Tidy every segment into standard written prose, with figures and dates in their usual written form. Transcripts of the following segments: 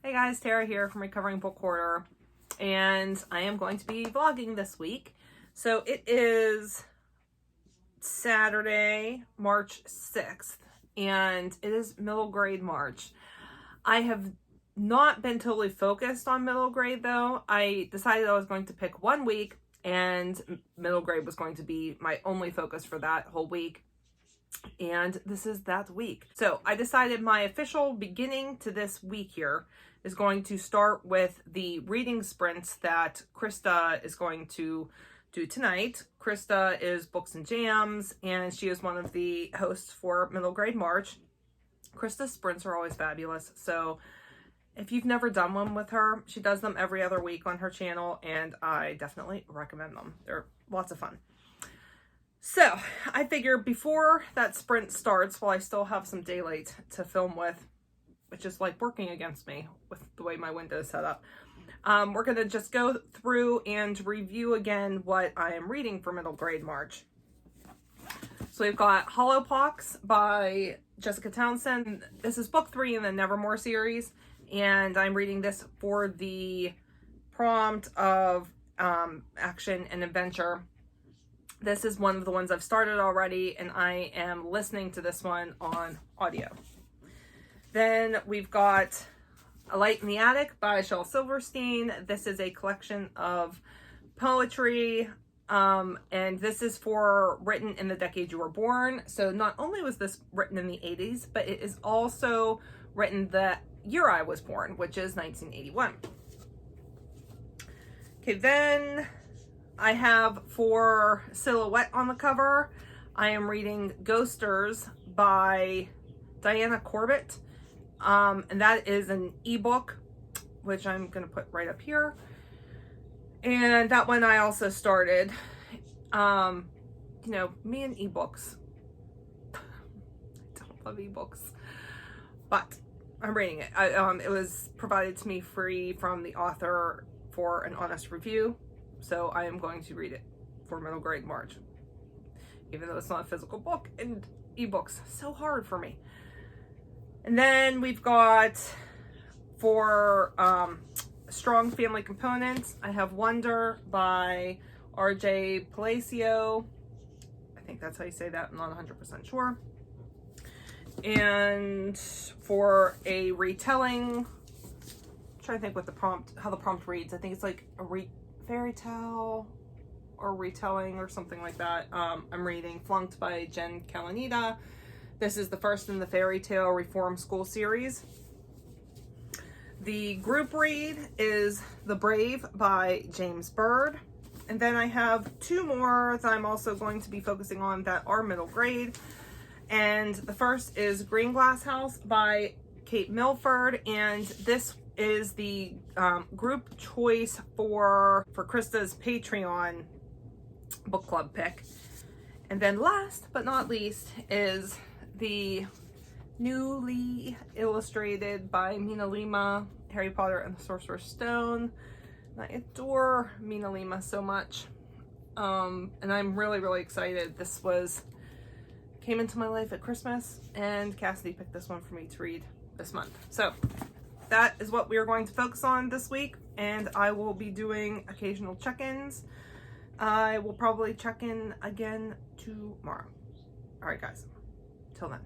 Hey guys, Tara here from Recovering Book Hoarder, and I am going to be vlogging this week. So it is Saturday, March 6th, and it is middle grade March. I have not been totally focused on middle grade though. I decided I was going to pick one week, and middle grade was going to be my only focus for that whole week. And this is that week. So I decided my official beginning to this week here is going to start with the reading sprints that Krista is going to do tonight. Krista is Books and Jams, and she is one of the hosts for Middle Grade March. Krista's sprints are always fabulous. So if you've never done one with her, she does them every other week on her channel, and I definitely recommend them. They're lots of fun. So I figure before that sprint starts, while I still have some daylight to film with, which is like working against me with the way my window is set up, we're going to just go through and review again what I am reading for middle grade March. So we've got Hollowpox by Jessica Townsend. This is book 3 in the Nevermore series, and I'm reading this for the prompt of action and adventure. This is one of the ones I've started already, and I am listening to this one on audio. Then we've got A Light in the Attic by Shel Silverstein. This is a collection of poetry, and this is for written in the decade you were born. So not only was this written in the 80s, but it is also written the year I was born, which is 1981. Okay, then I have for Silhouette on the cover, I am reading Ghosters by Diana Corbett. And that is an ebook, which I'm going to put right up here. And that one I also started. You know, me and ebooks. I don't love ebooks, but I'm reading it. It was provided to me free from the author for an honest review. So I am going to read it for middle grade March, even though it's not a physical book, and ebooks so hard for me. And then we've got for strong family components, I have Wonder by RJ Palacio. I think that's how you say that. I'm not 100% sure. And for a retelling, I'm trying to think what the prompt, how the prompt reads. I think it's like a fairy tale or retelling or something like that. I'm reading Flunked by Jen Calonita. This is the first in the Fairy Tale Reform School series. The group read is The Brave by James Bird. And then I have 2 more that I'm also going to be focusing on that are middle grade. And the first is Greenglass House by Kate Milford, and this is the group choice for Krista's Patreon book club pick. And then last but not least is the newly illustrated by Mina Lima, Harry Potter and the Sorcerer's Stone. And I adore Mina Lima so much. And I'm really, really excited. This came into my life at Christmas, and Cassidy picked this one for me to read this month. So that is what we are going to focus on this week, and I will be doing occasional check-ins. I will probably check in again tomorrow. All right, guys. Till then.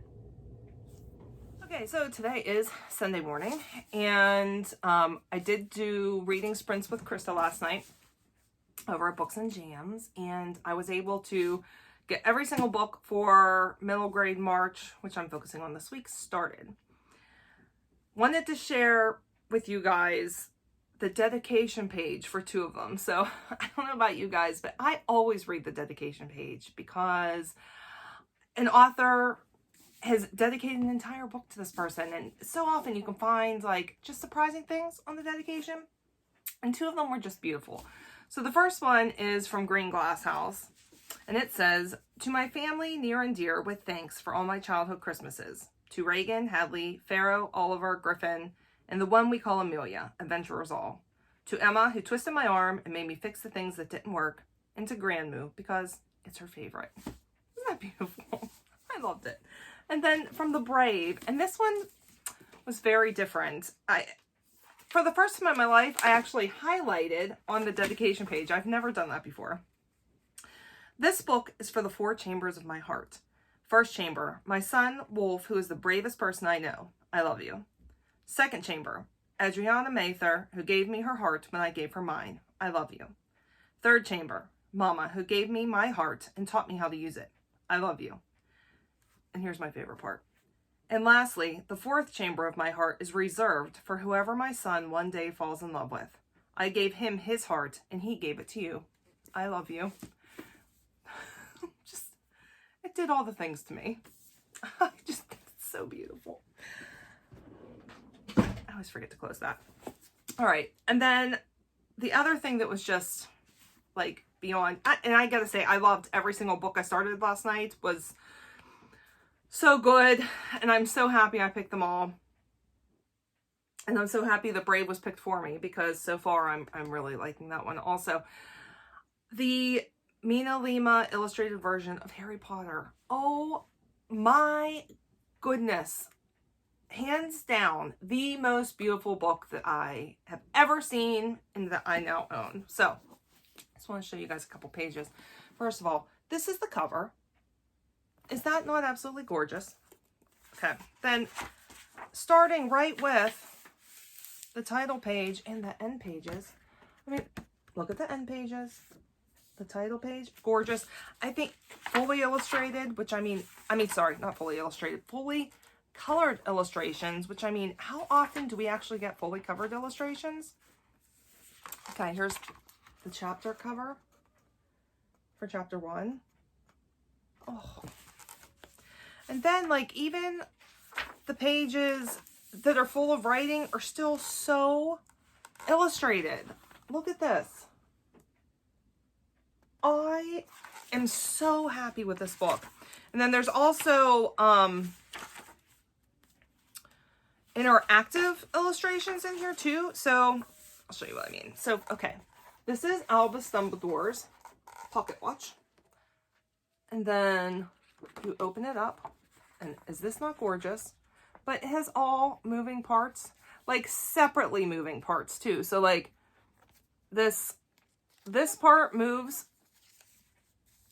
Okay, so today is Sunday morning, and I did do reading sprints with Krista last night over at Books and Jams, and I was able to get every single book for middle grade March, which I'm focusing on this week, started. Wanted to share with you guys the dedication page for 2 of them. So I don't know about you guys, but I always read the dedication page because an author has dedicated an entire book to this person, and so often you can find like just surprising things on the dedication, and 2 of them were just beautiful. So the first one is from Greenglass House, and it says, "To my family near and dear, with thanks for all my childhood Christmases. To Reagan, Hadley, Pharaoh, Oliver, Griffin, and the one we call Amelia, adventurers all. To Emma, who twisted my arm and made me fix the things that didn't work. And to Grandmoo, because it's her favorite." Isn't that beautiful? I loved it. And then from The Brave, and this one was very different. for the first time in my life, I actually highlighted on the dedication page. I've never done that before. This book is for the 4 chambers of my heart. First chamber, my son, Wolf, who is the bravest person I know. I love you. Second chamber, Adriana Mather, who gave me her heart when I gave her mine. I love you. Third chamber, Mama, who gave me my heart and taught me how to use it. I love you. And here's my favorite part. And lastly, the 4th chamber of my heart is reserved for whoever my son one day falls in love with. I gave him his heart and he gave it to you. I love you. It did all the things to me. I just think it's so beautiful. I always forget to close that. All right. And then the other thing that was just like beyond, and I gotta say, I loved every single book I started last night. Was so good. And I'm so happy I picked them all. And I'm so happy that Brave was picked for me, because so far I'm really liking that one. Also, the Mina Lima illustrated version of Harry Potter. Oh my goodness. Hands down, the most beautiful book that I have ever seen and that I now own. So, I just want to show you guys a couple pages. First of all, this is the cover. Is that not absolutely gorgeous? Okay, then starting right with the title page and the end pages. I mean, look at the end pages. The title page, gorgeous. I think fully illustrated, which sorry, not fully illustrated, fully colored illustrations, which how often do we actually get fully covered illustrations? Okay, here's the chapter cover for chapter 1. Oh. And then like even the pages that are full of writing are still so illustrated. Look at this. I am so happy with this book. And then there's also interactive illustrations in here too. So I'll show you what I mean. So, okay. This is Albus Dumbledore's pocket watch. And then you open it up. And is this not gorgeous? But it has all moving parts. Like separately moving parts too. So like this part moves.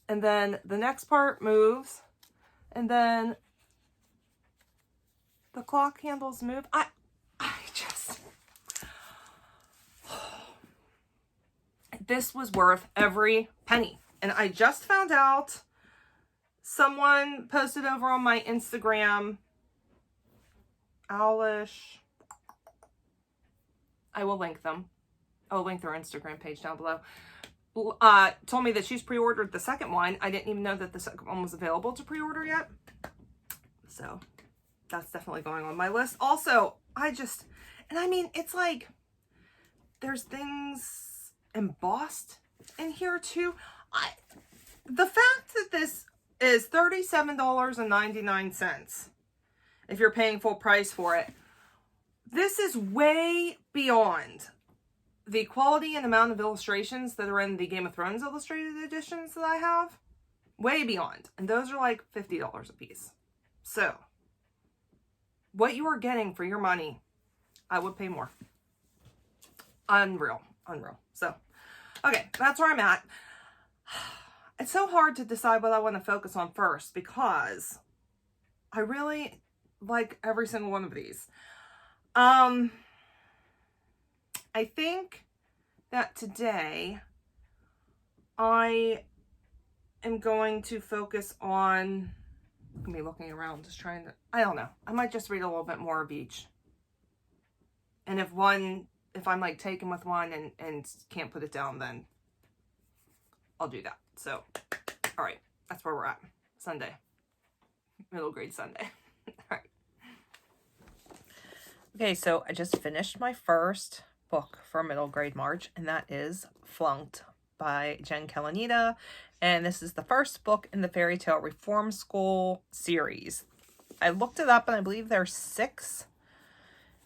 And then the next part moves. And then the clock handles move. I just... This was worth every penny. And I just found out, someone posted over on my Instagram, Alish. I will link them. I'll link their Instagram page down below. Told me that she's pre-ordered the second one. I didn't even know that the second one was available to pre-order yet. So that's definitely going on my list. Also, it's like there's things embossed in here too. The fact that this is $37.99 if you're paying full price for it, this is way beyond the quality and amount of illustrations that are in the Game of Thrones illustrated editions that I have. Way beyond. And those are like $50 a piece. So, what you are getting for your money, I would pay more. Unreal. So, okay, that's where I'm at. It's so hard to decide what I want to focus on first, because I really like every single one of these. I think that today I am going to focus on, I'm going to be looking around, just trying to, I don't know. I might just read a little bit more of each. And if I'm like taken with one and can't put it down, then I'll do that. So, all right, that's where we're at. Sunday. Middle grade Sunday. All right. Okay, so I just finished my first book for middle grade March, and that is Flunked by Jen Calonita. And this is the first book in the Fairy Tale Reform School series. I looked it up, and I believe there's 6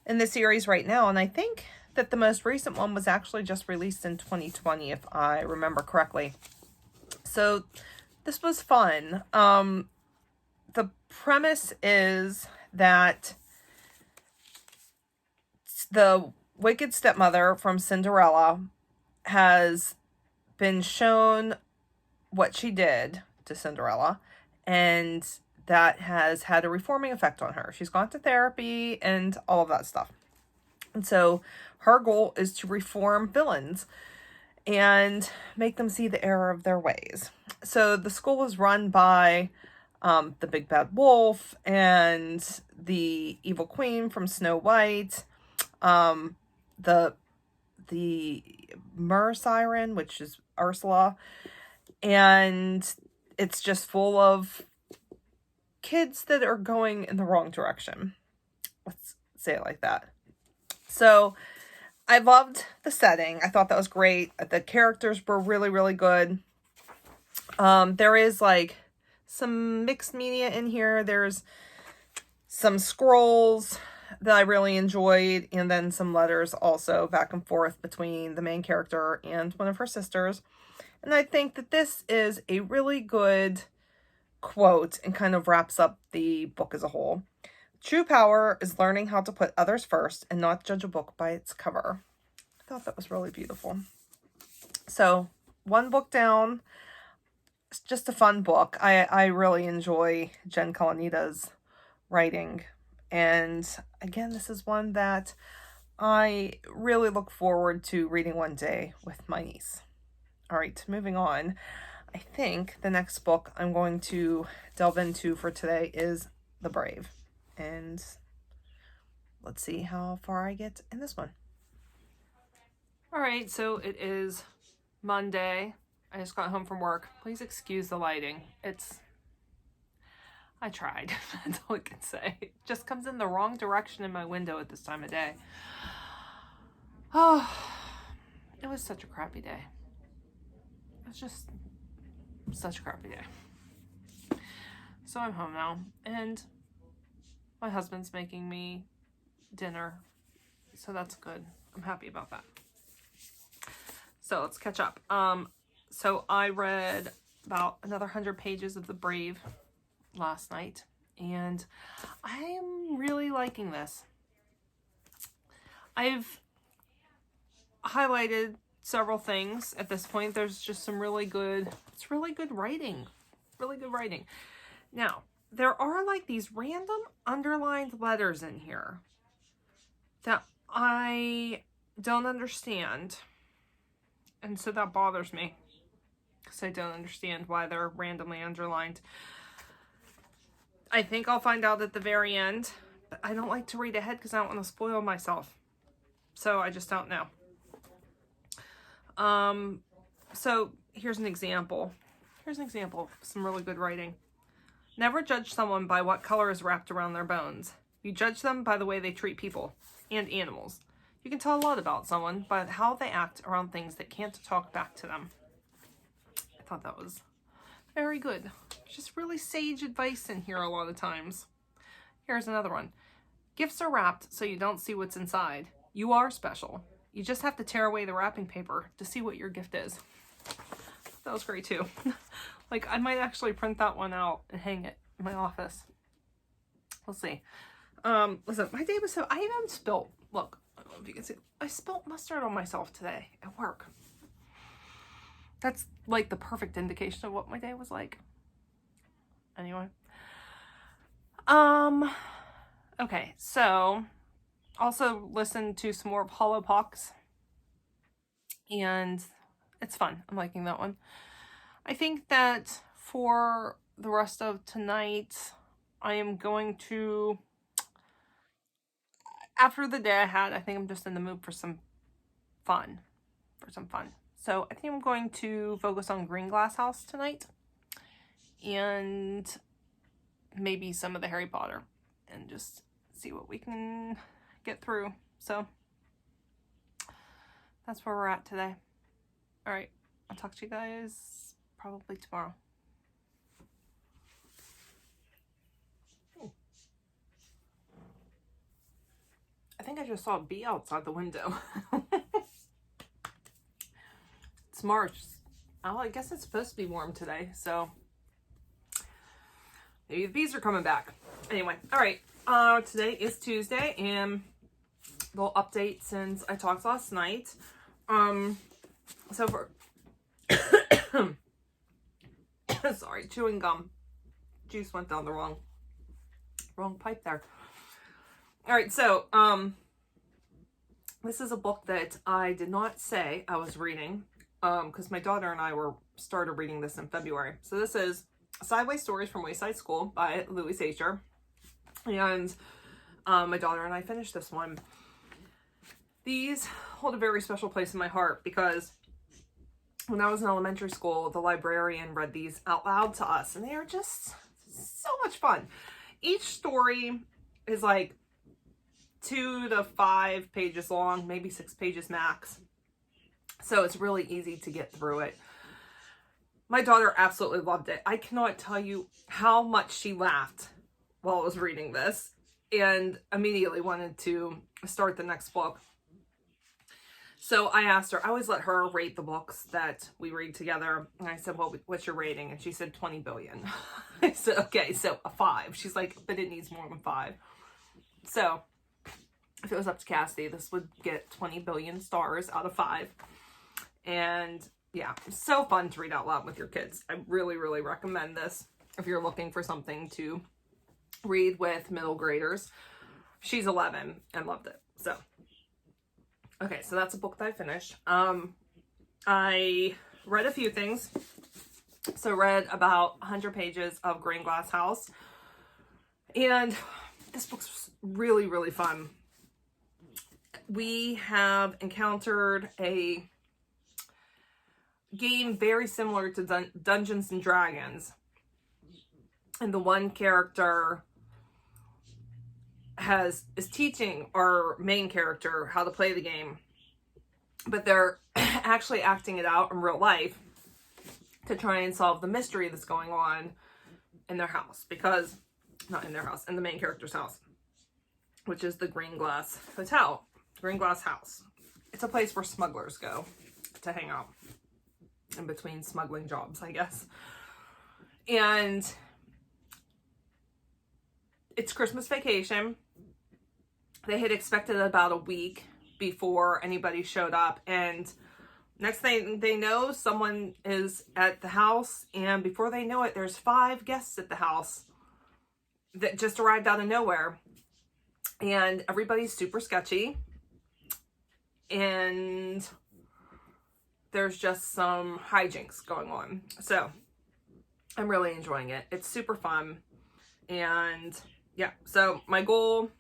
in the series right now. And I think that the most recent one was actually just released in 2020, if I remember correctly. So this was fun. The premise is that the wicked stepmother from Cinderella has been shown what she did to Cinderella, and that has had a reforming effect on her. She's gone to therapy and all of that stuff. And so her goal is to reform villains and make them see the error of their ways. So the school is run by the Big Bad Wolf and the Evil Queen from Snow White, the Mer Siren, which is Ursula, and it's just full of kids that are going in the wrong direction. Let's say it like that. So I loved the setting. I thought that was great. The characters were really, really good. There is like some mixed media in here. There's some scrolls that I really enjoyed, and then some letters also back and forth between the main character and one of her sisters. And I think that this is a really good quote and kind of wraps up the book as a whole. True power is learning how to put others first and not judge a book by its cover. I thought that was really beautiful. So, one book down. It's just a fun book. I really enjoy Jen Calonita's writing. And again, this is one that I really look forward to reading one day with my niece. All right, moving on. I think the next book I'm going to delve into for today is The Brave. And let's see how far I get in this one. All right, so it is Monday. I just got home from work. Please excuse the lighting. I tried. That's all I can say. It just comes in the wrong direction in my window at this time of day. Oh, it was such a crappy day. It was just such a crappy day. So I'm home now, and my husband's making me dinner, so that's good. I'm happy about that. So let's catch up. So I read about another 100 pages of The Brave last night, and I am really liking this. I've highlighted several things at this point. There's just some really good, it's really good writing. Really good writing. Now, there are like these random underlined letters in here that I don't understand. And so that bothers me, because I don't understand why they're randomly underlined. I think I'll find out at the very end, but I don't like to read ahead because I don't want to spoil myself. So I just don't know. So here's an example. Here's an example of some really good writing. Never judge someone by what color is wrapped around their bones. You judge them by the way they treat people and animals. You can tell a lot about someone by how they act around things that can't talk back to them. I thought that was very good. Just really sage advice in here a lot of times. Here's another one. Gifts are wrapped so you don't see what's inside. You are special. You just have to tear away the wrapping paper to see what your gift is. That was great too. Like, I might actually print that one out and hang it in my office. We'll see. Listen, my day was so, I even spilt, look, I don't know if you can see, I spilt mustard on myself today at work. That's like the perfect indication of what my day was like. Anyway. Okay, so also listened to some more of Hollowpox, and it's fun. I'm liking that one. I think that for the rest of tonight, I am going to, after the day I had, I think I'm just in the mood for some fun. So I think I'm going to focus on Greenglass House tonight, and maybe some of the Harry Potter, and just see what we can get through. So that's where we're at today. All right, I'll talk to you guys probably tomorrow. I think I just saw a bee outside the window. It's March. Oh, I guess it's supposed to be warm today, so maybe the bees are coming back. Anyway, all right. Today is Tuesday, and little update since I talked last night. So for sorry, chewing gum. Juice went down the wrong pipe there. All right, so this is a book that I did not say I was reading because my daughter and I started reading this in February. So this is Sideways Stories from Wayside School by Sacher. And my daughter and I finished this one. These hold a very special place in my heart because when I was in elementary school, the librarian read these out loud to us, and they are just so much fun. Each story is like 2 to 5 pages long, maybe 6 pages max. So it's really easy to get through it. My daughter absolutely loved it. I cannot tell you how much she laughed while I was reading this and immediately wanted to start the next book. So I asked her, I always let her rate the books that we read together. And I said, well, what's your rating? And she said 20 billion. I said, okay, so a 5. She's like, but it needs more than 5. So if it was up to Cassidy, this would get 20 billion stars out of 5. And yeah, so fun to read out loud with your kids. I really, really recommend this if you're looking for something to read with middle graders. She's 11 and loved it. So, okay, so that's a book that I finished. I read a few things. So read about 100 pages of Greenglass House. And this book's really, really fun. We have encountered a game very similar to Dungeons and Dragons. And the one character is teaching our main character how to play the game. But they're actually acting it out in real life to try and solve the mystery that's going on in their house. Because, not in their house, in the main character's house. Which is the Greenglass Hotel. Greenglass House. It's a place where smugglers go to hang out. In between smuggling jobs, I guess. And it's Christmas vacation. They had expected about a week before anybody showed up. And next thing they know, someone is at the house. And before they know it, there's 5 guests at the house that just arrived out of nowhere. And everybody's super sketchy. And there's just some hijinks going on. So I'm really enjoying it. It's super fun. And yeah, so my goal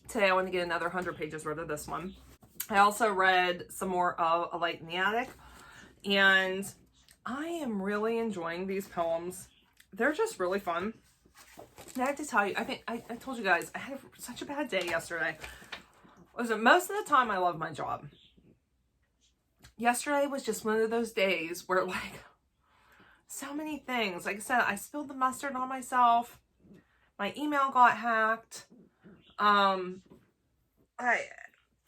today, I want to get another 100 pages worth of this one. I also read some more of A Light in the Attic. And I am really enjoying these poems. They're just really fun. And I have to tell you, I think I told you guys, I had such a bad day yesterday. Listen, most of the time I love my job. Yesterday was just one of those days where, like, so many things. Like I said, I spilled the mustard on myself. My email got hacked. I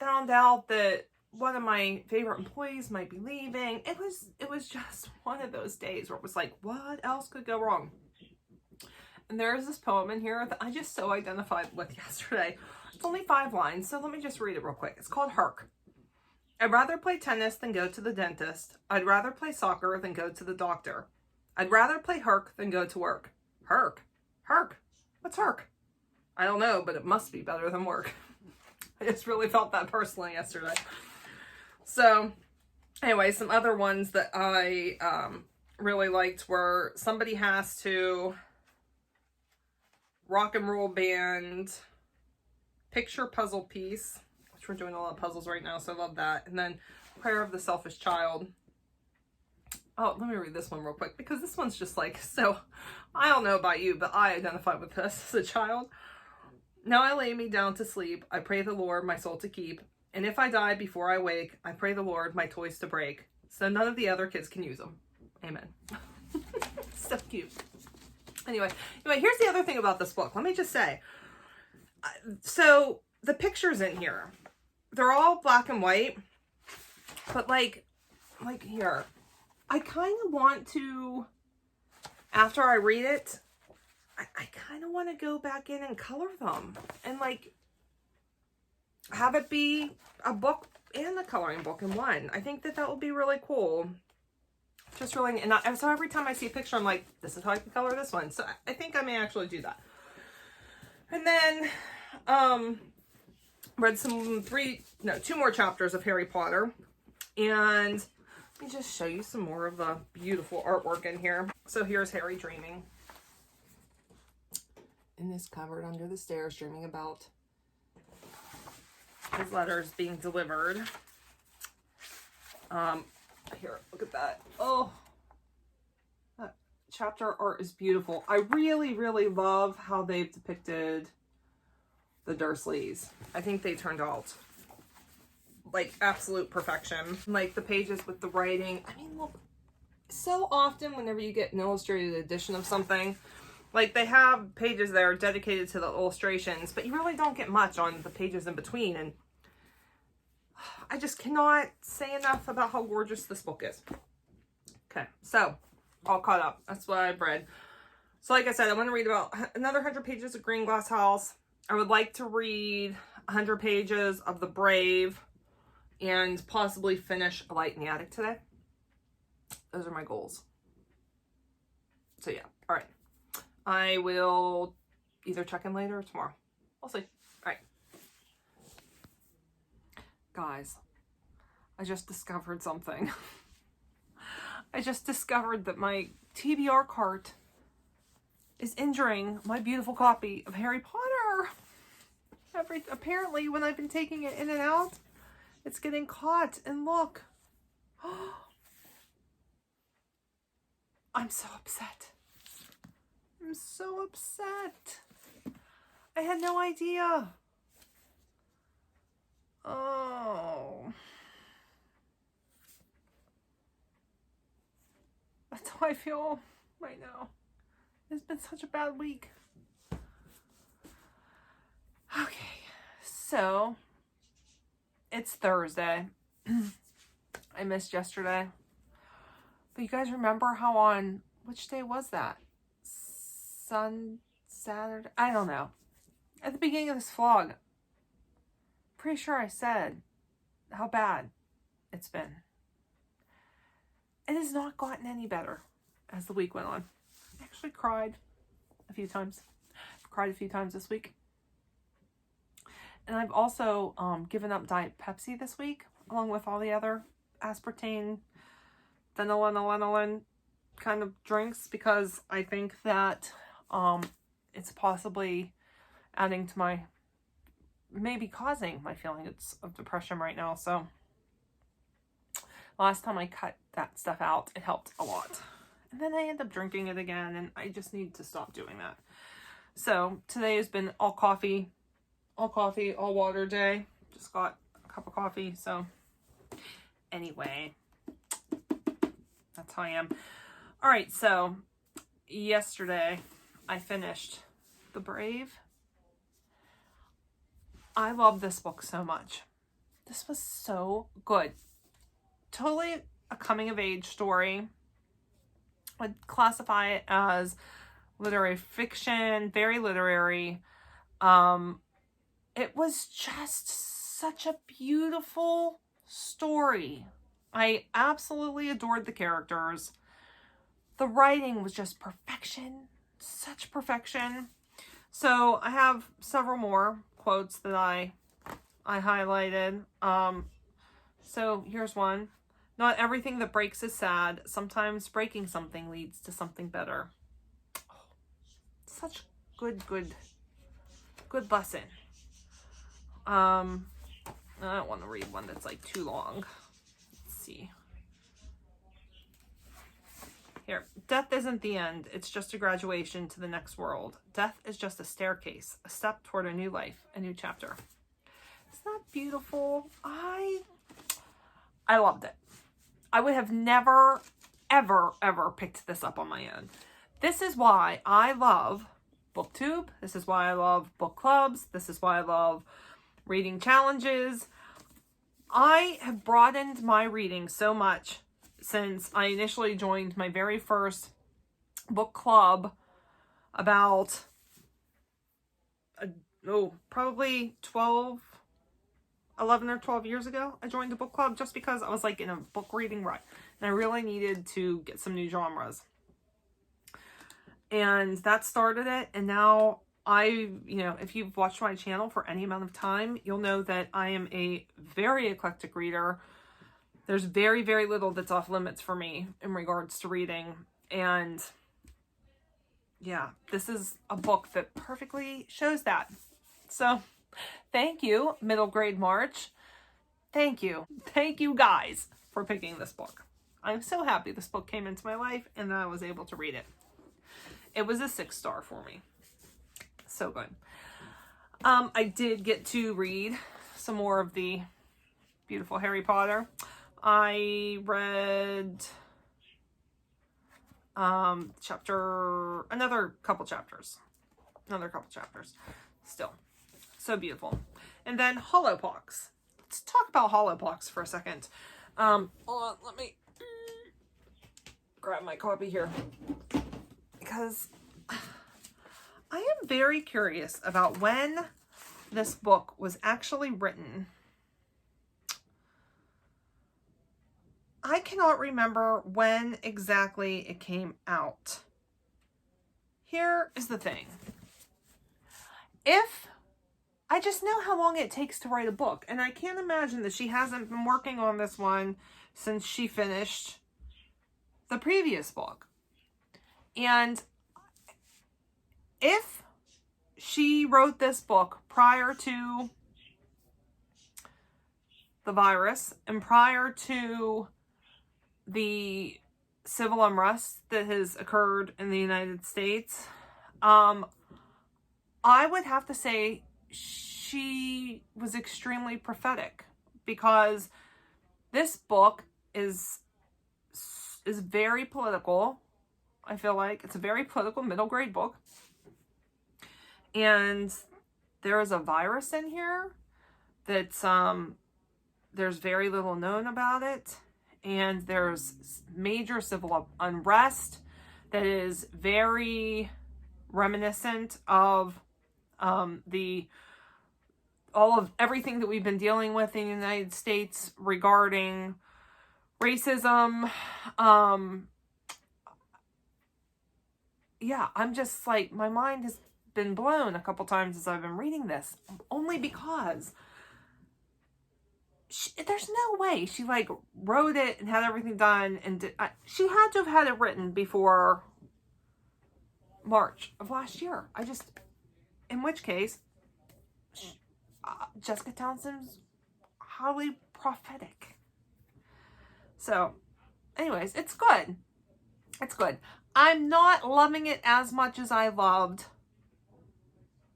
found out that one of my favorite employees might be leaving. It was just one of those days where it was like, what else could go wrong? And there's this poem in here that I just so identified with yesterday. It's only 5 lines, so let me just read it real quick. It's called Herc. I'd rather play tennis than go to the dentist. I'd rather play soccer than go to the doctor. I'd rather play Herc than go to work. Herc? Herc? What's Herc? I don't know, but it must be better than work. I just really felt that personally yesterday. So, anyway, some other ones that I really liked were Somebody Has to, Rock and Roll Band, Picture Puzzle Piece, which we're doing a lot of puzzles right now, so I love that. And then Prayer of the Selfish Child. Oh, let me read this one real quick, because this one's just like, so, I don't know about you, but I identify with this as a child. Now I lay me down to sleep. I pray the Lord my soul to keep. And if I die before I wake, I pray the Lord my toys to break, so none of the other kids can use them. Amen. So cute. Anyway, here's the other thing about this book. Let me just say. So, the pictures in here, they're all black and white. But like here, I kind of want to, after I read it, I kind of want to go back in and color them. And like, have it be a book and a coloring book in one. I think that would be really cool. Just really, and so every time I see a picture, I'm like, this is how I can color this one. So I think I may actually do that. And then, read two more chapters of Harry Potter. And let me just show you some more of the beautiful artwork in here. So here's Harry dreaming. In this cupboard under the stairs, dreaming about his letters being delivered. Here, look at that. Oh, that chapter art is beautiful. I really, really love how they've depicted the Dursleys. I think they turned out like absolute perfection. Like the pages with the writing. I mean, look, so often whenever you get an illustrated edition of something, like they have pages that are dedicated to the illustrations, but you really don't get much on the pages in between. And I just cannot say enough about how gorgeous this book is. Okay, so all caught up. That's what I've read. So like I said, I want to read about another 100 pages of Greenglass House. I would like to read 100 pages of The Brave and possibly finish A Light in the Attic today. Those are my goals. So yeah, all right. I will either check in later or tomorrow. We'll see. All right. Guys, I just discovered something. I just discovered that my TBR cart is injuring my beautiful copy of Harry Potter. Apparently, when I've been taking it in and out, it's getting caught. And look. I'm so upset. I'm so upset. I had no idea. Oh. That's how I feel right now. It's been such a bad week. Okay, so it's Thursday. I missed yesterday. But you guys remember how on, which day was that? Saturday? I don't know. At the beginning of this vlog, pretty sure I said how bad it's been. It has not gotten any better as the week went on. I actually cried a few times. I've cried a few times this week. And I've also given up Diet Pepsi this week, along with all the other aspartame, phenylalanine kind of drinks, because I think that it's possibly adding to my, maybe causing my feelings of depression right now. So last time I cut that stuff out, it helped a lot. And then I end up drinking it again, and I just need to stop doing that. So today has been all coffee, all water day. Just got a cup of coffee. So anyway, that's how I am. All right, so yesterday I finished The Brave. I love this book so much. This was so good. Totally a coming of age story. I'd classify it as literary fiction, very literary. It was just such a beautiful story. I absolutely adored the characters. The writing was just perfection, such perfection. So I have several more quotes that I highlighted. So here's one. Not everything that breaks is sad. Sometimes breaking something leads to something better. Oh, such good lesson. I don't want to read one that's like too long. Let's see. Here. Death isn't the end. It's just a graduation to the next world. Death is just a staircase, a step toward a new life, a new chapter. Isn't that beautiful? I loved it. I would have never, ever picked this up on my own. This is why I love BookTube. This is why I love book clubs. This is why I love reading challenges. I have broadened my reading so much since I initially joined my very first book club about, probably 12 11 or 12 years ago, I joined a book club just because I was like in a book reading rut. And I really needed to get some new genres. And that started it. And now if you've watched my channel for any amount of time, you'll know that I am a very eclectic reader. There's very, very little that's off limits for me in regards to reading. And yeah, this is a book that perfectly shows that. So thank you, Middle Grade March. Thank you. Thank you guys for picking this book. I'm so happy this book came into my life and that I was able to read it. It was a 6-star for me. So good. I did get to read some more of the beautiful Harry Potter. I read another couple chapters. Still. So beautiful. And then Hollowpox. Let's talk about Hollowpox for a second. Hold on, let me grab my copy here. Because I am very curious about when this book was actually written. I cannot remember when exactly it came out. Here is the thing. I just know how long it takes to write a book, and I can't imagine that she hasn't been working on this one since she finished the previous book. And if she wrote this book prior to the virus and prior to the civil unrest that has occurred in the United States, I would have to say she was extremely prophetic, because this book is very political. I feel like it's a very political middle grade book. And there is a virus in here that's, there's very little known about it. And there's major civil unrest that is very reminiscent of all of everything that we've been dealing with in the United States regarding racism. Yeah, I'm just like, my mind has been blown a couple times as I've been reading this, only because there's no way she like wrote it and had everything done, and she had to have had it written before March of last year. In which case, Jessica Townsend's highly prophetic. So, anyways, it's good. It's good. I'm not loving it as much as I loved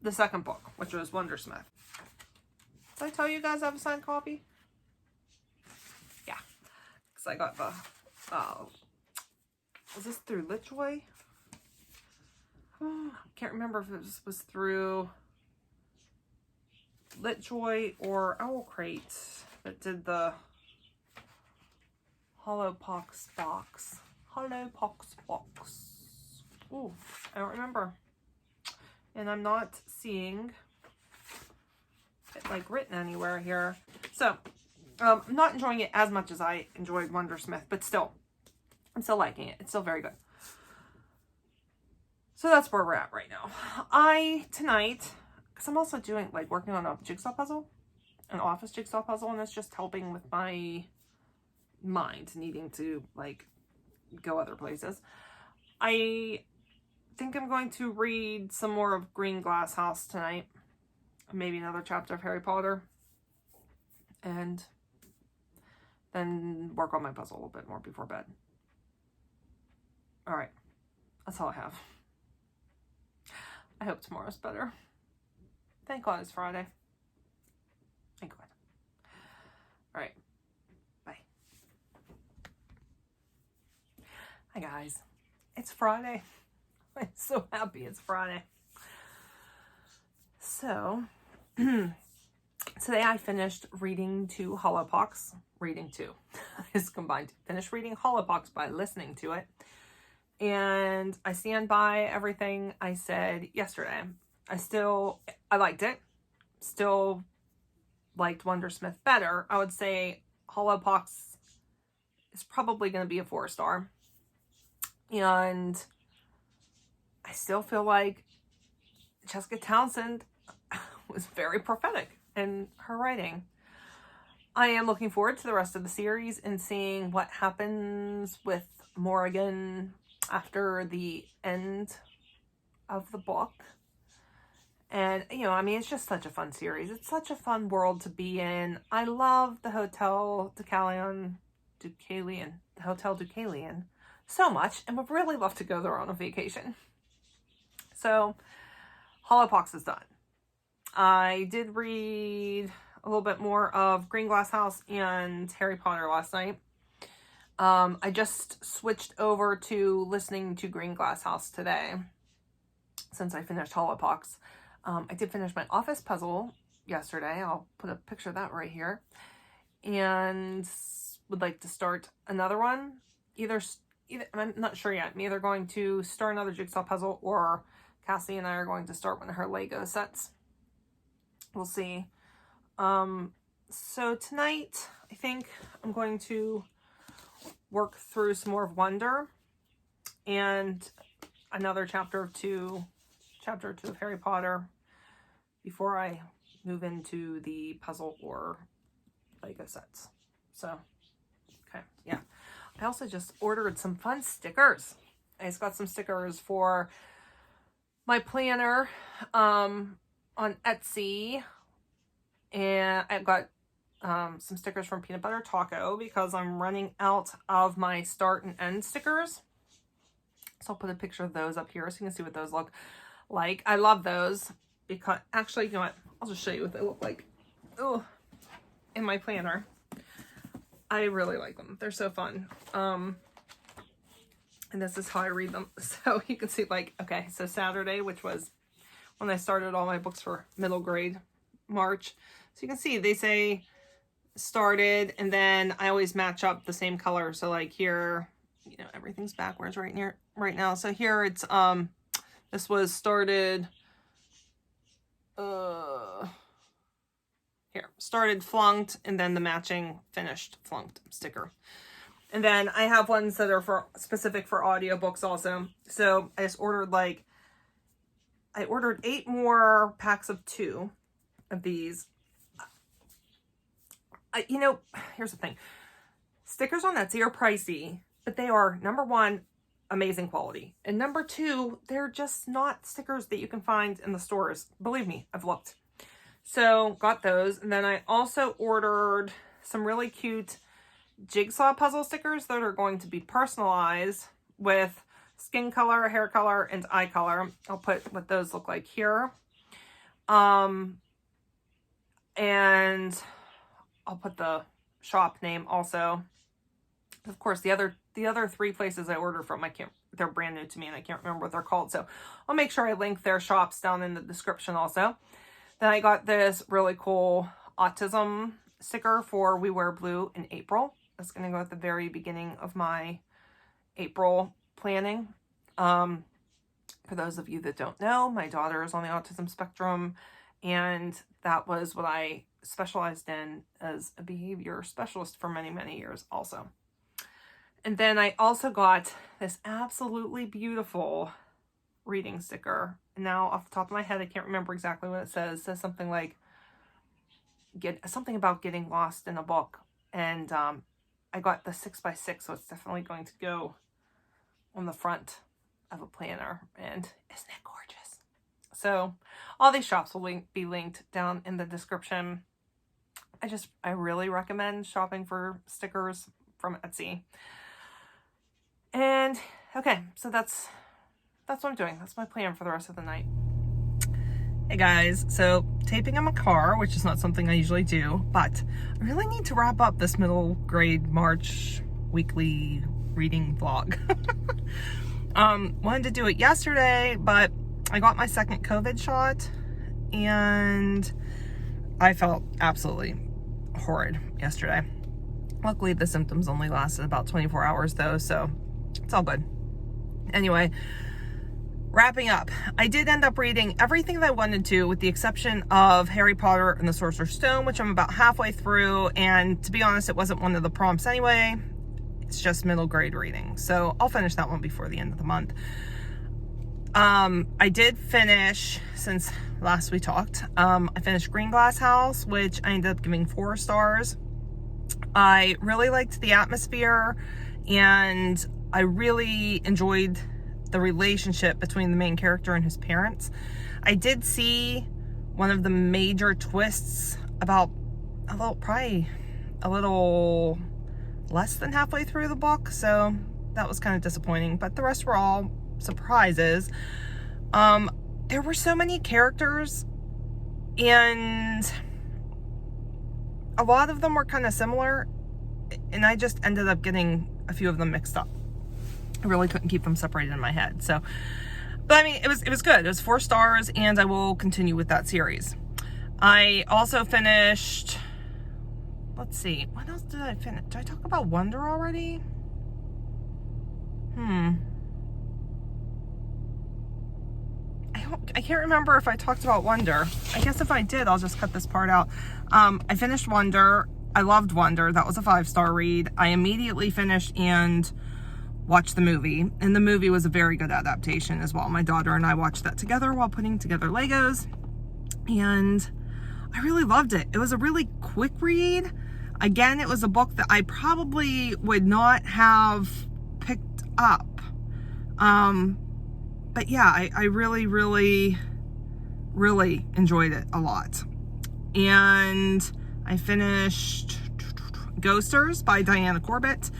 the second book, which was Wondersmith. Did I tell you guys I have a signed copy? Yeah. Because I got the, was this through Litjoy? I can't remember if it was through Litjoy or Owl Crate that did the Hollowpox box. Hollowpox box. Ooh, I don't remember. And I'm not seeing it like written anywhere here. So, I'm not enjoying it as much as I enjoyed Wondersmith, but still, I'm still liking it. It's still very good. So that's where we're at right now. Tonight, because I'm also doing, like, working on a jigsaw puzzle, an office jigsaw puzzle, and it's just helping with my mind needing to, like, go other places. I think I'm going to read some more of Greenglass House tonight. Maybe another chapter of Harry Potter. And then work on my puzzle a little bit more before bed. Alright. That's all I have. I hope tomorrow's better. Thank God it's Friday. Thank God. Alright. Bye. Hi guys. It's Friday. I'm so happy it's Friday. So, today I finished reading 2 Hollowpox. Reading 2 is combined. Finished reading Hollowpox by listening to it. And I stand by everything I said yesterday. I liked it. Still liked Wondersmith better. I would say Hollowpox is probably going to be a 4-star. And I still feel like Jessica Townsend was very prophetic in her writing. I am looking forward to the rest of the series and seeing what happens with Morrigan after the end of the book. And, you know, I mean, it's just such a fun series. It's such a fun world to be in. I love the Hotel Deucalion so much, and would really love to go there on a vacation. So, Hollowpox is done. I did read a little bit more of Greenglass House and Harry Potter last night. I just switched over to listening to Greenglass House today since I finished Hollowpox. I did finish my office puzzle yesterday. I'll put a picture of that right here. And would like to start another one. Either I'm not sure yet. I'm either going to start another jigsaw puzzle, or Cassie and I are going to start one of her Lego sets. We'll see. So tonight, I think I'm going to work through some more of Wonder and another chapter 2 of Harry Potter before I move into the puzzle or Lego sets. So, okay, yeah. I also just ordered some fun stickers. I just got some stickers for my planner on Etsy. And I've got some stickers from Peanut Butter Taco because I'm running out of my start and end stickers. So I'll put a picture of those up here so you can see what those look like. I love those because, actually, you know what? I'll just show you what they look like. Oh, in my planner. I really like them. They're so fun. And this is how I read them. So you can see, like, okay, so Saturday, which was when I started all my books for middle grade, March. So you can see they say started, and then I always match up the same color. So like here, you know, everything's backwards right now. So here it's this was started started Flunked, and then the matching finished Flunked sticker. And then I have ones that are for specific for audiobooks also. So I just ordered I ordered 8 more packs of 2 of these. You know, here's the thing. Stickers on Etsy are pricey, but they are, number one, amazing quality. And number 2, they're just not stickers that you can find in the stores. Believe me, I've looked. So got those. And then I also ordered some really cute jigsaw puzzle stickers that are going to be personalized with skin color, hair color, and eye color. I'll put what those look like here. And I'll put the shop name also. Of course, the other 3 places I order from, they're brand new to me and I can't remember what they're called. So I'll make sure I link their shops down in the description also. Then I got this really cool autism sticker for We Wear Blue in April. That's going to go at the very beginning of my April planning. For those of you that don't know, my daughter is on the autism spectrum, and that was what I specialized in as a behavior specialist for many, many years also. And then I also got this absolutely beautiful reading sticker. Now, off the top of my head, I can't remember exactly what it says. It says something like, something about getting lost in a book. And I got the 6x6, so it's definitely going to go on the front of a planner. And isn't it gorgeous? So all these shops will be linked down in the description. I really recommend shopping for stickers from Etsy. And okay, so that's what I'm doing. That's my plan for the rest of the night. Hey guys, so taping in my car, which is not something I usually do, but I really need to wrap up this middle grade March weekly reading vlog. Wanted to do it yesterday, but I got my second COVID shot and I felt absolutely horrid yesterday. Luckily, the symptoms only lasted about 24 hours though, so it's all good. Anyway, wrapping up, I did end up reading everything that I wanted to, with the exception of Harry Potter and the Sorcerer's Stone, which I'm about halfway through, and to be honest, it wasn't one of the prompts anyway. It's just middle grade reading, so I'll finish that one before the end of the month. I did finish, since last we talked, I finished Greenglass House, which I ended up giving 4 stars. I really liked the atmosphere, and I really enjoyed the relationship between the main character and his parents. I did see one of the major twists about probably a little less than halfway through the book, so that was kind of disappointing, but the rest were all surprises. There were so many characters, and a lot of them were kind of similar, and I just ended up getting a few of them mixed up. I really couldn't keep them separated in my head. So, but I mean, it was good. It was 4 stars, and I will continue with that series. I also finished, let's see, what else did I finish? Did I talk about Wonder already? I can't remember if I talked about Wonder. I guess if I did, I'll just cut this part out. I finished Wonder. I loved Wonder. That was a 5-star read. I immediately finished and watched the movie, and the movie was a very good adaptation as well. My daughter and I watched that together while putting together Legos, and I really loved it. It was a really quick read. Again, it was a book that I probably would not have picked up. But yeah, I really, really, really enjoyed it a lot. And I finished Ghosters by Diana Corbett.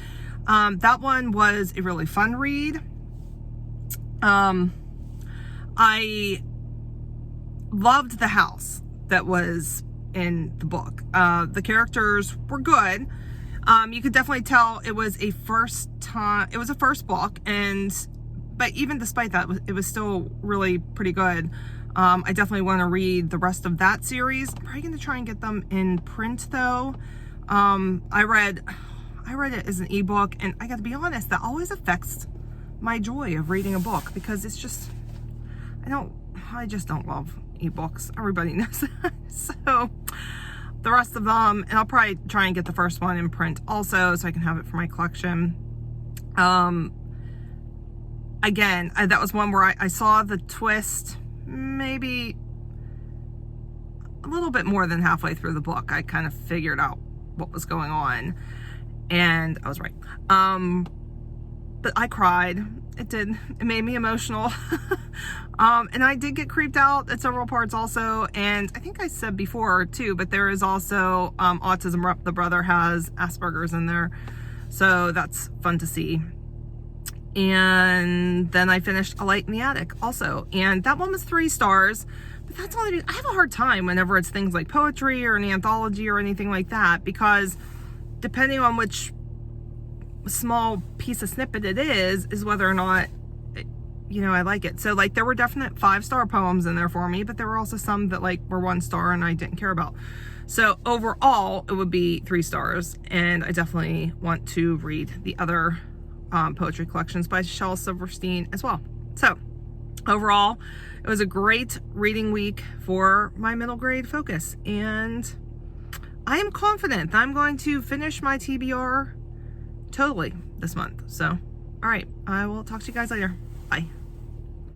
That one was a really fun read. I loved the house that was in the book. The characters were good. You could definitely tell it was a first book, but even despite that, it was still really pretty good. I definitely want to read the rest of that series. I'm probably going to try and get them in print though. I read it as an ebook, and I got to be honest, that always affects my joy of reading a book, because it's just, I just don't love ebooks. Everybody knows that. So the rest of them, and I'll probably try and get the first one in print also, so I can have it for my collection. Again, that was one where I saw the twist maybe a little bit more than halfway through the book. I kind of figured out what was going on, and I was right. But I cried. It made me emotional. And I did get creeped out at several parts also, and I think I said before too, but there is also autism. The brother has Asperger's in there, so that's fun to see. And then I finished A Light in the Attic also, and that one was 3 stars, but that's only, I have a hard time whenever it's things like poetry or an anthology or anything like that, because depending on which small piece of snippet it is whether or not, I like it. So like, there were definite 5-star poems in there for me, but there were also some that like were 1 star and I didn't care about. So overall, it would be 3 stars, and I definitely want to read the other poetry collections by Shel Silverstein as well. So overall, it was a great reading week for my middle grade focus, and I am confident that I'm going to finish my TBR totally this month. So, all right, I will talk to you guys later. Bye.